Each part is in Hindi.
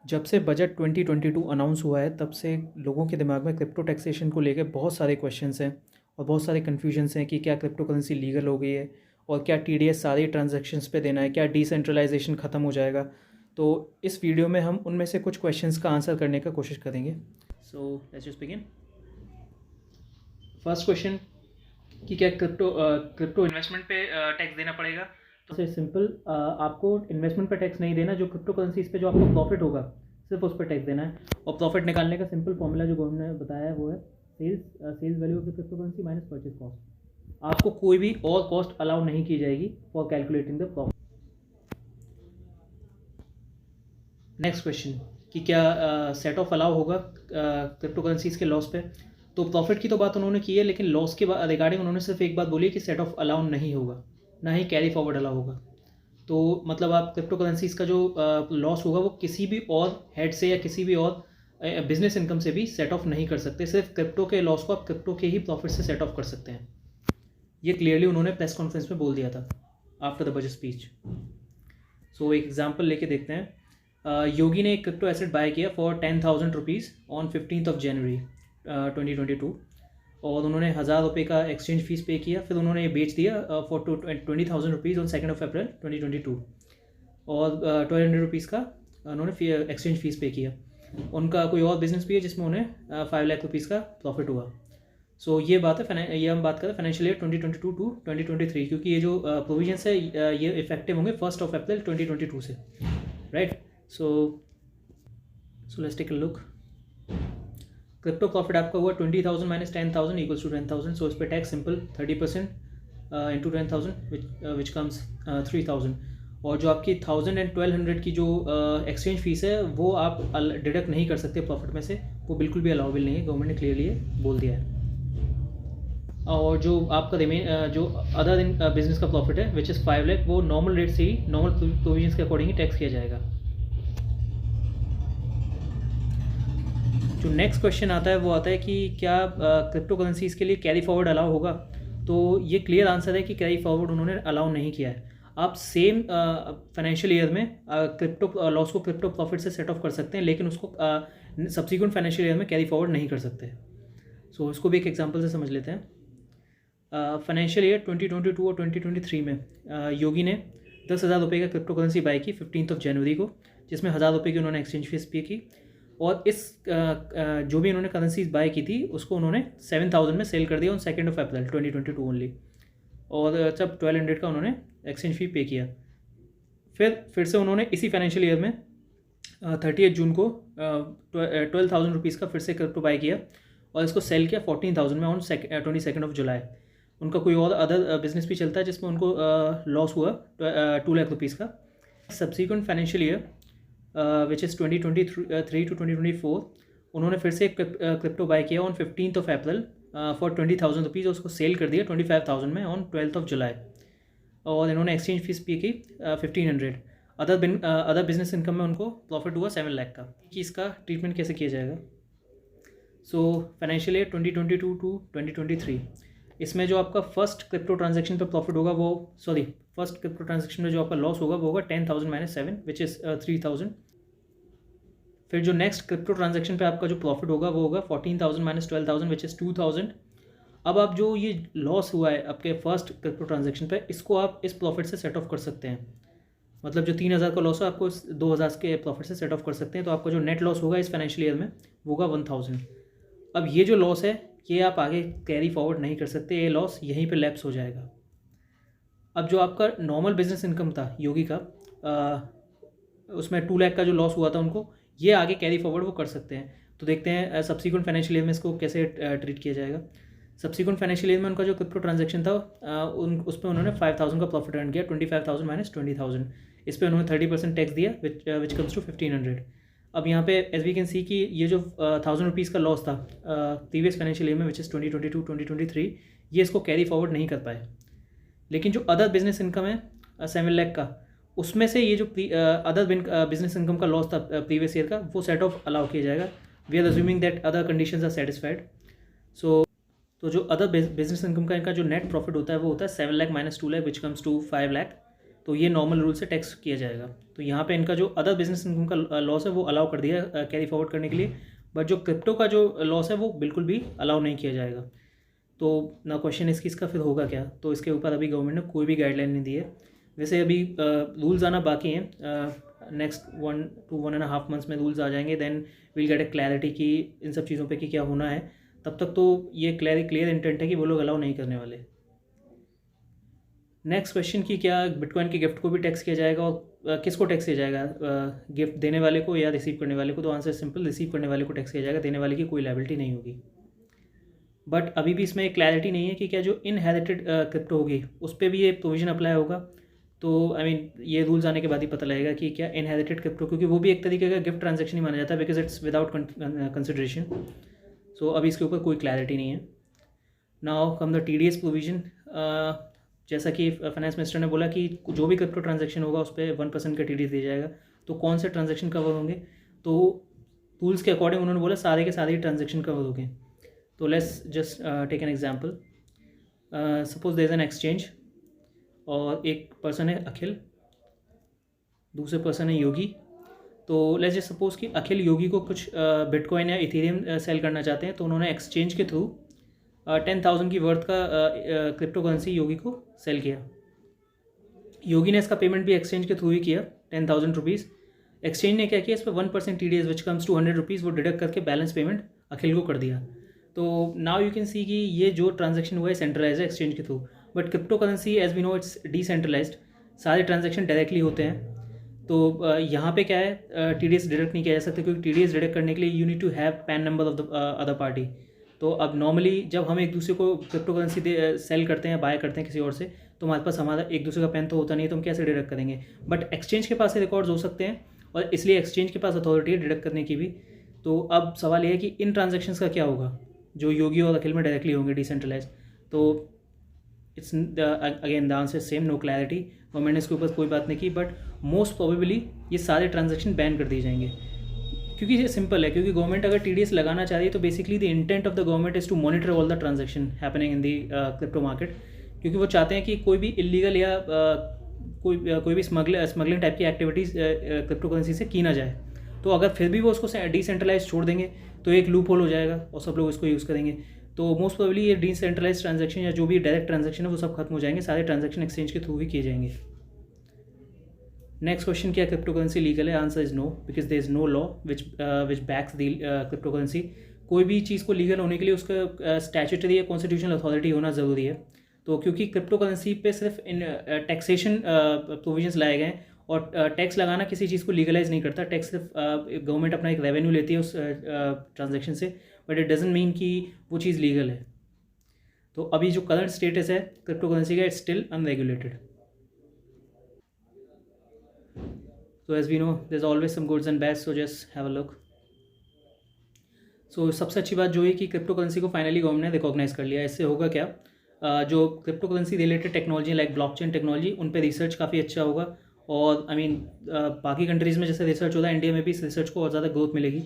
जब से बजट 2022 अनाउंस हुआ है तब से लोगों के दिमाग में क्रिप्टो टैक्सेशन को लेकर बहुत सारे क्वेश्चंस हैं और बहुत सारे कन्फ्यूजन्स हैं कि क्या क्रिप्टो करेंसी लीगल हो गई है और क्या टीडीएस सारी ट्रांजैक्शंस पे देना है, क्या डिसेंट्रलाइजेशन ख़त्म हो जाएगा। तो इस वीडियो में हम उनमें से कुछ क्वेश्चंस का आंसर करने का कोशिश करेंगे। So let's just begin. First question कि क्या क्रिप्टो इन्वेस्टमेंट पे टैक्स देना पड़ेगा। तो से सिंपल, आपको इन्वेस्टमेंट पर टैक्स नहीं देना, जो क्रिप्टो करेंसीज पे जो आपको प्रॉफिट होगा सिर्फ उस पर टैक्स देना है। और प्रॉफिट निकालने का सिंपल फॉर्मूला जो गवर्नमेंट ने बताया है वो है sales value of the crypto currency minus purchase cost. आपको कोई भी और कॉस्ट अलाउ नहीं की जाएगी for calculating the profit. Next question कि क्या सेट ऑफ अलाउ होगा क्रिप्टो करेंसीज के लॉस पे। तो प्रॉफिट की तो बात उन्होंने की है, लेकिन लॉस के रिगार्डिंग उन्होंने सिर्फ एक बात बोली कि सेट ऑफ अलाउ नहीं होगा, ना ही कैरी फॉरवर्ड अलाउ होगा। तो मतलब आप क्रिप्टो करेंसीज का जो लॉस होगा वो किसी भी और हेड से या किसी भी और बिजनेस इनकम से भी सेट ऑफ नहीं कर सकते। सिर्फ क्रिप्टो के लॉस को आप क्रिप्टो के ही प्रॉफिट से सेट ऑफ कर सकते हैं। ये क्लियरली उन्होंने प्रेस कॉन्फ्रेंस में बोल दिया था आफ्टर द बजट स्पीच। सो एक एग्जाम्पल लेके देखते हैं। योगी ने एक क्रिप्टो एसेट बाय किया for 10,000 rupees on 15th of January 2022 और उन्होंने 1,000 रुपये का एक्सचेंज फीस पे किया। फिर उन्होंने ये बेच दिया फॉर 20,000 रुपीज़ ऑन 2 अप्रैल 2022 और 1,200 रुपीज़ का उन्होंने एक्सचेंज फीस पे किया। उनका कोई और बिजनेस भी है जिसमें उन्हें 5 लाख रुपीज़ का प्रॉफिट हुआ। सो ये बात है, ये हम बात करें फाइनेंशियल ईयर 2022 टू 2023, क्योंकि ये जो प्रोविजंस है ये इफेक्टिव होंगे 1 अप्रैल 2022 से, right. So let's take a look. Crypto profit आपका हुआ 20,000 माइनस 10,000 इक्वल्स टू 10,000। सो इस पर tax simple 30% into 10,000 which comes 3,000। और जो आपकी 1,000 एंड 1,200 की जो एक्सचेंज फीस है वो आप डिडक्ट नहीं कर सकते प्रॉफिट में से, वो बिल्कुल भी अलाउबल नहीं है, गवर्नमेंट ने क्लियरली बोल दिया है। और जो आपका जो अदर बिजनेस का प्रॉफिट है विच इज़ 5 लाख, वो नॉर्मल रेट से ही, नॉर्मल प्रोविजंस के अकॉर्डिंग ही टैक्स किया जाएगा। जो नेक्स्ट क्वेश्चन आता है वो आता है कि क्या क्रिप्टो करेंसीज के लिए कैरी फॉरवर्ड अलाउ होगा। तो ये क्लियर आंसर है कि कैरी फॉरवर्ड उन्होंने अलाउ नहीं किया है। आप सेम फाइनेंशियल ईयर में क्रिप्टो लॉस को क्रिप्टो प्रॉफिट से सेट ऑफ कर सकते हैं, लेकिन उसको सब्सिक्वेंट फाइनेंशियल ईयर में कैरी फॉरवर्ड नहीं कर सकते। सो इसको भी एक एग्जांपल से समझ लेते हैं। फाइनेंशियल ईयर 2022 और 2023 में योगी ने 10,000 रुपये का क्रिप्टो करेंसी बाय की 15th ऑफ जनवरी को, जिसमें 1,000 रुपये की उन्होंने एक्सचेंज फीस पे की। और इस जो भी उन्होंने करेंसीज बाय की थी उसको उन्होंने 7,000 में सेल कर दिया ऑन 2 अप्रैल 2022 ओनली। और जब 1,200 का उन्होंने एक्सचेंज फी पे किया। फिर से उन्होंने इसी फाइनेंशियल ईयर में 30 जून को 12,000 रुपीज़ का फिर से क्रिप्टो बाय किया और इसको सेल किया 14,000 में ऑन 22 ऑफ जुलाई। उनका कोई और अदर बिजनेस भी चलता है जिसमें उनको लॉस हुआ 2 लाख रुपीज़ का। Subsequent financial year which is 2023 to 2024 उन्होंने फिर से क्रिप्टो बाय किया on 15th of April for 20,000 rupees और उसको सेल कर दिया 25,000 में ऑन 12th ऑफ जुलाई। और इन्होंने एक्सचेंज फीस पे की 1,500। अदर बिजनेस इनकम में उनको प्रॉफिट हुआ 7 लाख का। कि इसका ट्रीटमेंट कैसे किया जाएगा। सो फाइनेंशियल ईयर 2022 टू 2023, इसमें जो आपका फर्स्ट क्रिप्टो ट्रांजैक्शन पे प्रॉफिट होगा वो फर्स्ट क्रिप्टो ट्रांजैक्शन में जो आपका लॉस होगा वो होगा 10,000 माइनस 7 विच इज़ 3,000। फिर जो नेक्स्ट क्रिप्टो ट्रांजैक्शन पे आपका जो प्रॉफिट होगा वो होगा 14,000 माइनस 12,000 विच इज़ 2,000। अब आप जो ये लॉस हुआ है आपके फर्स्ट क्रिप्टो ट्रांजैक्शन पे, इसको आप इस प्रॉफिट से सेट ऑफ कर सकते हैं। मतलब जो 3,000 का लॉस है आपको 2,000 के प्रॉफिट से सेट ऑफ कर सकते हैं। तो आपका जो नेट लॉस होगा इस फाइनेंशियल ईयर में वो होगा 1,000। अब ये जो लॉस है ये आप आगे कैरी फॉरवर्ड नहीं कर सकते, ये लॉस यहीं पे लैप्स हो जाएगा। अब जो आपका नॉर्मल बिजनेस इनकम था योगी का, उसमें 2 लाख का जो लॉस हुआ था उनको, ये आगे कैरी फॉरवर्ड वो कर सकते हैं। तो देखते हैं सब्सिक्वेंट फाइनेंशियल ईयर में इसको कैसे ट्रीट किया जाएगा। सब्सिक्वेंट फाइनेंशियल ईयर में उनका जो क्रिप्टो ट्रांजैक्शन था उस पर उन्होंने 5,000 का प्रॉफिट अर्न किया, 25,000 माइनस 20,000। इस पर उन्होंने 30% टैक्स दिया विच कम्स टू 1,500। अब यहाँ पे एज वी कैन सी कि ये जो 1,000 रुपीज़ का लॉस था प्रीवियस फाइनेंशियल ईयर में विच इज़ 2022 2023, ये इसको कैरी फॉरवर्ड नहीं कर पाए। लेकिन जो अदर बिजनेस इनकम है 7 लाख का, उसमें से ये जो अदर बिजनेस इनकम का लॉस था प्रीवियस ईयर का, वो सेट ऑफ अलाउ किया जाएगा। We are assuming that other conditions are satisfied. So तो जो अदर बिजनेस इनकम का इनका जो नेट प्रॉफिट होता है वो होता है 7 lakh minus 2 lakh which comes to 5 lakh. तो ये नॉर्मल रूल से टैक्स किया जाएगा। तो यहाँ पे इनका जो अदर बिजनेस इनकम का लॉस है वो अलाउ कर दिया कैरी फॉरवर्ड करने के लिए, बट जो क्रिप्टो का जो लॉस है वो बिल्कुल भी अलाउ नहीं किया जाएगा। तो ना क्वेश्चन इसका फिर होगा क्या, तो इसके ऊपर अभी गवर्नमेंट ने कोई भी गाइडलाइन नहीं दी है। वैसे अभी रूल्स आना बाकी हैं, नेक्स्ट 1 to 1.5 मंथ्स में रूल्स आ जाएंगे, then will get a clarity कि इन सब चीज़ों पे कि क्या होना है। तब तक तो ये क्लियर इंटेंट है कि वो लोग अलाउ नहीं करने वाले। नेक्स्ट क्वेश्चन कि क्या बिटकॉइन के गिफ्ट को भी टैक्स किया जाएगा, और किसको टैक्स किया जाएगा, गिफ्ट देने वाले को या रिसीव करने वाले को। तो आंसर सिंपल, रिसीव करने वाले को टैक्स किया जाएगा, देने वाले की कोई लायबिलिटी नहीं होगी। बट अभी भी इसमें क्लैरिटी नहीं है कि क्या जो इनहेरिटेड क्रिप्टो होगी उस पर भी ये प्रोविजन अप्लाई होगा। तो आई मीन ये रूल्स आने के बाद ही पता लगेगा कि क्या इनहेरिटेड क्रिप्टो, क्योंकि वो भी एक तरीके का गिफ्ट ट्रांजैक्शन ही माना जाता है, बिकॉज इट्स विदाउट कंसिडरेशन। सो अभी इसके ऊपर कोई क्लैरिटी नहीं है। Now come the TDS provision. जैसा कि फाइनेंस मिनिस्टर ने बोला कि जो भी क्रिप्टो ट्रांजैक्शन होगा उस पर 1% का TDS दिया जाएगा। तो कौन से ट्रांजैक्शन कवर होंगे, तो रूल्स के अकॉर्डिंग उन्होंने बोला सारे के सारे ट्रांजैक्शन कवर होंगे। तो let's just take an example. Suppose there is an exchange और एक पर्सन है अखिल, दूसरे पर्सन है योगी। तो लेट्स जस्ट सपोज कि अखिल योगी को कुछ बिटकॉइन या इथेरियम सेल करना चाहते हैं, तो उन्होंने एक्सचेंज के थ्रू 10,000 की वर्थ का क्रिप्टो करेंसी योगी को सेल किया। योगी ने इसका पेमेंट भी एक्सचेंज के थ्रू ही किया, 10,000 रुपीज़। एक्सचेंज ने क्या किया, इस पर 1% TDS which comes to 100 rupees वो डिडक्ट करके बैलेंस पेमेंट अखिल को कर दिया। तो नाउ यू कैन सी कि ये जो ट्रांजैक्शन हुआ है सेंट्रलाइज है एक्सचेंज के through, but crypto currency as we know it's decentralised, सारे ट्रांजैक्शन डायरेक्टली होते हैं। तो यहाँ पे क्या है, TDS डिडक्ट नहीं किया जा सकता, क्योंकि TDS डिडक्ट करने के लिए you need to have PAN number of the other party. तो अब नॉर्मली जब हम एक दूसरे को क्रिप्टो करेंसी सेल करते हैं, बाय करते हैं किसी और से, तो हमारे पास हमारा एक दूसरे का पैन तो होता नहीं है, तो हम कैसे डिडक्ट करेंगे। बट एक्सचेंज के पास रिकॉर्ड्स हो सकते हैं, और इसलिए एक्सचेंज के पास अथॉरिटी है डिडक्ट करने की भी। तो अब सवाल ये है कि इन ट्रांजेक्शन्स का क्या होगा जो योगी और अखिल में डायरेक्टली होंगे डिसेंट्रलाइज। तो it's again the answer same, no clarity. Government ने इसके ऊपर कोई बात नहीं की, बट मोस्ट प्रोबेबली ये सारे ट्रांजेक्शन बैन कर दिए जाएंगे, क्योंकि ये सिंपल है। क्योंकि गवर्नमेंट अगर TDS लगाना चाह रही है तो basically the intent of the government is to monitor all the transaction happening in the crypto market, क्योंकि वो चाहते हैं कि कोई भी इलीगल या कोई भी स्मगलिंग टाइप की एक्टिविटीज़ क्रिप्टो करेंसी से की ना जाए। तो अगर फिर भी वो उसको डिसेंट्रलाइज छोड़ देंगे तो एक लूप होल हो जाएगा और सब लोग इसको यूज़ करेंगे। तो मोस्ट प्रोबेबली ये डिसेंट्रलाइज ट्रांजैक्शन या जो भी डायरेक्ट ट्रांजैक्शन है वो सब खत्म हो जाएंगे, सारे ट्रांजैक्शन एक्सचेंज के थ्रू ही किए जाएंगे। नेक्स्ट क्वेश्चन, क्या क्रिप्टो करेंसी लीगल है? Answer is no, because there is no law which backs the crypto currency. कोई भी चीज़ को लीगल होने के लिए उसका स्टैट्यूटरी या कॉन्स्टिट्यूशनल अथॉरिटी होना ज़रूरी है। तो क्योंकि क्रिप्टो करेंसी पे सिर्फ इन टैक्सेशन प्रोविजंस लाए गए हैं, और टैक्स लगाना किसी चीज़ को लीगलाइज नहीं करता। टैक्स सिर्फ गवर्नमेंट अपना एक रेवेन्यू लेती है उस ट्रांजैक्शन से, बट इट डजंट मीन कि वो चीज़ लीगल है। तो अभी जो करंट स्टेटस है क्रिप्टो करेंसी का, it's still unregulated. So as we know, there's always some goods and bads, so just have a look. So सबसे अच्छी बात जो है कि क्रिप्टो करेंसी को फाइनली गवर्नमेंट ने रिकॉग्नाइज कर लिया। इससे होगा क्या, जो crypto currency related technology like blockchain technology, उन पे रिसर्च काफ़ी अच्छा होगा। और आई मीन बाकी कंट्रीज़ में जैसे रिसर्च होता है, इंडिया में भी इस रिसर्च को और ज़्यादा ग्रोथ मिलेगी।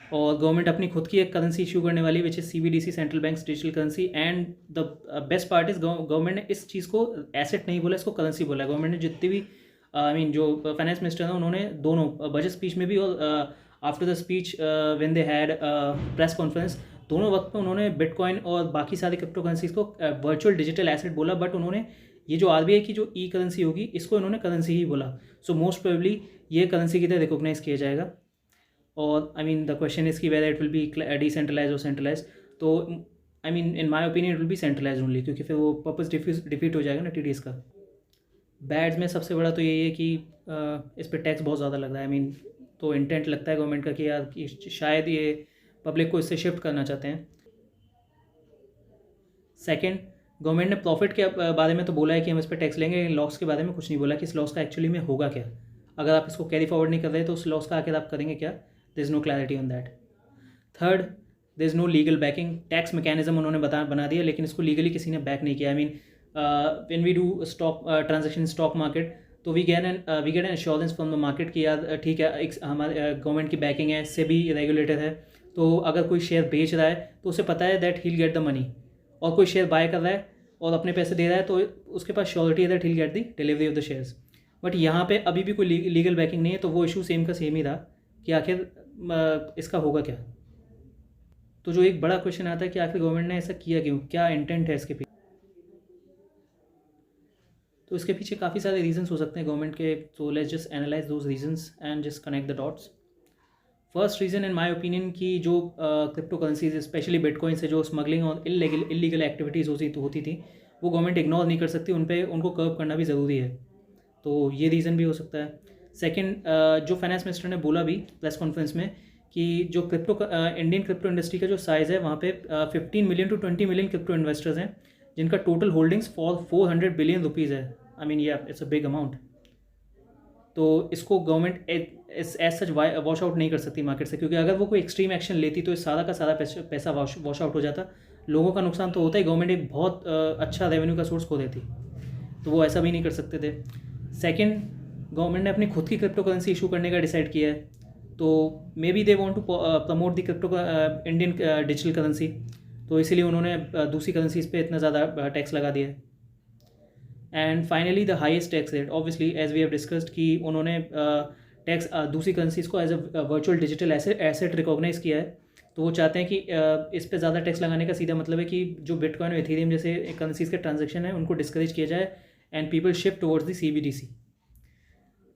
और गवर्नमेंट अपनी खुद की एक करेंसी इशू करने वाली, which is CBDC, central banks digital currency. And the best part is government ने इस चीज़ को एसेट नहीं बोला, इसको करेंसी बोला है। गवर्नमेंट ने जितनी भी आई मीन जो फाइनेंस मिनिस्टर हैं उन्होंने दोनों बजट स्पीच में भी और after the speech when they had press conference, दोनों वक्त पे उन्होंने बिटकॉइन और बाकी सारी क्रिप्टो करेंसीज को वर्चुअल डिजिटल एसेट बोला। बट उन्होंने ये जो RBI की जो ई करेंसी होगी इसको इन्होंने करेंसी ही बोला। सो मोस्ट प्रोबेबली ये करेंसी की तरह रिकॉग्नाइज किया जाएगा। और I mean the question is की whether it will be decentralise और सेंट्रलाइज। तो I mean in my opinion it will be centralise only, क्योंकि फिर वो पर्पस डिफीट हो जाएगा ना TDS का। बैड्स में सबसे बड़ा तो यही है कि इस पर टैक्स बहुत ज़्यादा लग रहा है। आई मीन तो इंटेंट लगता है गवर्नमेंट का कि यार कि शायद ये पब्लिक को इससे शिफ्ट करना चाहते हैं। सेकंड, गवर्नमेंट ने प्रॉफिट के बारे में तो बोला है कि हम इस पर टैक्स लेंगे, लॉस के बारे में कुछ नहीं बोला कि इस लॉस का एक्चुअली में होगा क्या। अगर आप इसको कैरी फॉरवर्ड नहीं कर रहे तो उस लॉस का आखिर आप करेंगे क्या? There is no clarity on that. Third, there is no legal backing. Tax mechanism उन्होंने बना दिया, लेकिन इसको लीगली किसी ने बैक नहीं किया। I mean when we do stock transaction in stock market, तो we get an assurance from the market कि यार ठीक है, हमारे गवर्नमेंट की बैकिंग है, से भी रेगुलेटर है। तो अगर कोई शेयर बेच रहा है तो उसे पता है that he'll get the money, और कोई शेयर बाय कर रहा है और अपने पैसे दे रहा है तो उसके पास श्योरिटी है that he will get the delivery of the shares. But यहाँ पे अभी भी कोई लीगल बैकिंग नहीं है, तो वो इशू सेम का सेम ही था कि आखिर इसका होगा क्या। तो जो एक बड़ा क्वेश्चन आता है कि आखिर गवर्नमेंट ने ऐसा किया क्यों, क्या इंटेंट है इसके पीछे। तो इसके पीछे काफ़ी सारे रीजंस हो सकते हैं गवर्नमेंट के, तो let's just analyse those reasons and just connect the dots. First reason in my opinion कि जो क्रिप्टो करेंसीज स्पेशली बिटकॉइन से जो स्मगलिंग और इलीगल एक्टिविटीज़ होती थी वो गवर्नमेंट इग्नोर नहीं कर सकती, उनको कर्व करना भी ज़रूरी है। तो ये रीज़न भी हो सकता है। सेकंड, जो फाइनेंस मिनिस्टर ने बोला भी प्रेस कॉन्फ्रेंस में कि जो इंडियन क्रिप्टो इंडस्ट्री का जो साइज़ है वहाँ पे 15 million to 20 million crypto investors हैं जिनका टोटल होल्डिंग्स 400 बिलियन रुपीज़ है। I mean it's a big amount. तो इसको government as such wash out नहीं कर सकती मार्केट से, क्योंकि अगर वो कोई एक्सट्रीम एक्शन लेती तो इस सारा का सारा पैसा वॉश आउट हो जाता। लोगों का नुकसान तो होता ही, गवर्नमेंट एक बहुत अच्छा रेवेन्यू का सोर्स खो देती। तो वो ऐसा भी नहीं कर सकते थे। सेकंड, गवर्नमेंट ने अपनी खुद की क्रिप्टो करेंसी इशू करने का डिसाइड किया है, तो maybe they want to promote the crypto Indian digital currency, तो इसीलिए उन्होंने दूसरी करेंसीज पे इतना ज़्यादा टैक्स लगा दिया है। And finally the highest tax rate, obviously as we have discussed कि उन्होंने टैक्स दूसरी करेंसीज को as a virtual digital asset recognise किया है। तो वो चाहते हैं कि इस पे ज़्यादा टैक्स लगाने का सीधा मतलब है कि जो बिटकॉइन और इथेरियम जैसे करेंसीज के ट्रांजेक्शन है उनको डिस्करेज किया जाए and people shift towards the CBDC।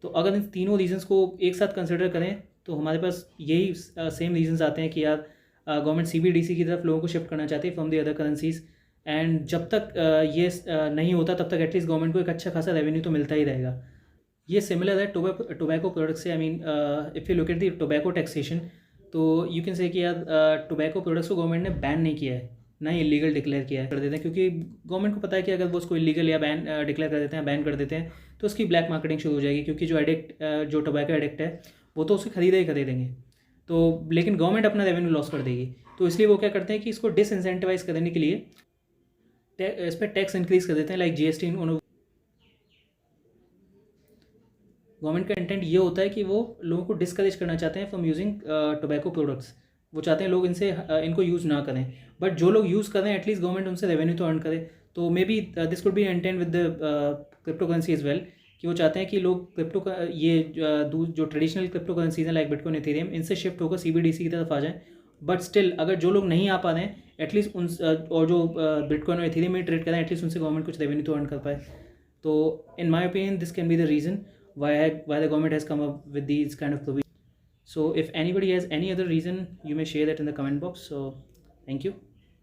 तो अगर इन तीनों रीजंस को एक साथ कंसिडर करें तो हमारे पास यही सेम रीजंस आते हैं कि यार गवर्नमेंट CBDC की तरफ लोगों को शिफ्ट करना चाहती है from the other currencies. And जब तक ये नहीं होता तब तक एटलीस्ट गवर्नमेंट को एक अच्छा खासा रेवेन्यू तो मिलता ही रहेगा। ये सिमिलर है टोबैको प्रोडक्ट से। I mean if you look at the tobacco taxation, तो यू कैन से कि यार टोबैको प्रोडक्ट्स को गवर्नमेंट ने बैन नहीं किया है, ना ही इलीगल डिक्लेयर किया है कर देते हैं, क्योंकि गवर्नमेंट को पता है कि अगर वो उसको इलीगल या बैन डिक्लेयर कर देते हैं, बैन कर देते हैं, तो उसकी ब्लैक मार्केटिंग शुरू हो जाएगी, क्योंकि जो टोबैको एडिक्ट है वो तो उसे खरीदा ही खरीदेंगे। तो लेकिन गवर्नमेंट अपना रेवेन्यू लॉस कर देगी। तो इसलिए वो क्या करते हैं कि इसको डिसइंसेंटिवाइज करने के लिए इस पर टैक्स इंक्रीज कर देते हैं, लाइक GST। गवर्नमेंट का इंटेंट ये होता है कि वो लोगों को डिस्करेज करना चाहते हैं फ्रॉम यूजिंग टोबैको प्रोडक्ट्स। वो चाहते हैं लोग इनको यूज़ ना करें, बट जो लोग यूज़ करें एटलीस्ट गवर्नमेंट उनसे रेवेन्यू तो अर्न करे। तो may be this could be intent with the crypto currency is well, कि वो चाहते हैं कि लोग क्रिप्टो का जो ट्रेडिशनल क्रिप्टो करेंसीज हैं लाइक बिटकॉइन इथेरियम, इनसे शिफ्ट होकर CBDC की तरफ आ जाएं। बट स्टिल अगर जो लोग नहीं आ पा रहे हैं एटलीस्ट और जो बिटकॉइन और इथेरियम में ट्रेड कर रहे हैं एटलीस्ट उनसे गवर्नमेंट कुछ रेवेन्यू तो अर्न कर पाए। तो in my opinion this can be the reason why the government has come up with these kind of provisions. So if anybody has any other reason, you may share that in the comment box. So thank you.